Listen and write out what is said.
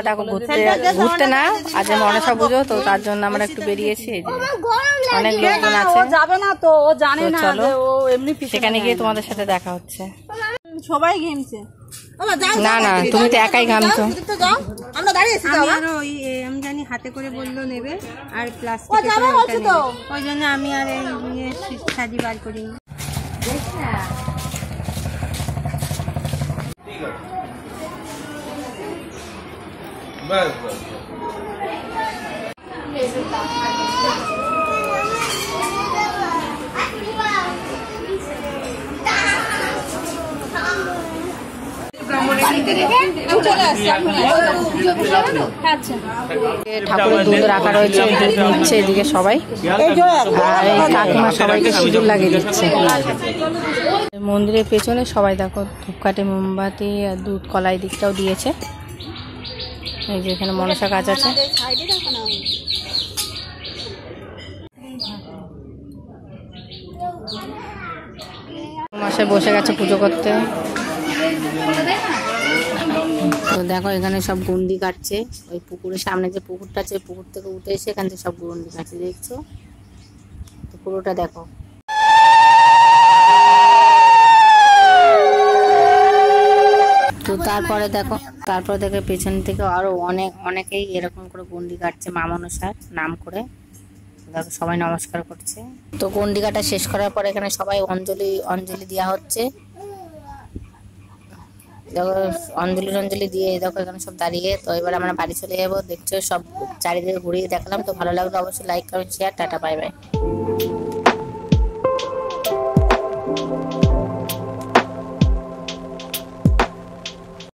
দেখো ঘুরতে না আজ মনসা পুজো, তো তার জন্য আমরা একটু বেরিয়েছি। এই যে অনেক লোকজন আছে, যাবে না তো, ও জানে না চলো ও এমনি সেখানে গিয়ে তোমাদের সাথে দেখা হচ্ছে। সবাই ঘেমছে। না না, তুমি তো একাই ঘামছো। আমি জানি হাতে করে বললো নেবে আর প্লাস্টিক, ওই জন্য আমি আর সাজি বার করিনি। ঠাকুরের দুধ রাখা রয়েছে, দুধ নিচ্ছে এদিকে সবাই, আর এই কাকিমা সবাইকে সিঁদুর লাগিয়ে দিচ্ছে। মন্দিরের পেছনে সবাই দেখো ধূপকাঠি, মোমবাতি আর দুধ কলাই দিকটাও দিয়েছে। এই যে এখানে মনসা গাছ আছে। মাসে বসে গেছে পুজো করতে। তো দেখো এখানে সব গুন্ডি কাটছে, ওই পুকুরের সামনে যে পুকুরটা আছে পুকুর থেকে উঠে এসে এখান থেকে সব গুন্ডি কাটছে, দেখছো তো পুরোটা দেখো। তো তারপরে দেখো পেছন থেকে আরো অনেকেই এরকম করে গন্ডি কাটছে মা মনসার নাম করে। দেখো সবাই নমস্কার করছে। তো গন্ডি কাটা শেষ করার পর এখানে সবাই অঞ্জলি দেওয়া হচ্ছে। দেখো অঞ্জলি দিয়ে দেখো এখানে সব দাঁড়িয়ে। তো এবার আমরা বাড়ি চলে যাবো। দেখছো সব চারিদিকে ঘুরিয়ে দেখালাম। তো ভালো লাগলো অবশ্যই like comment share. Tata bye bye.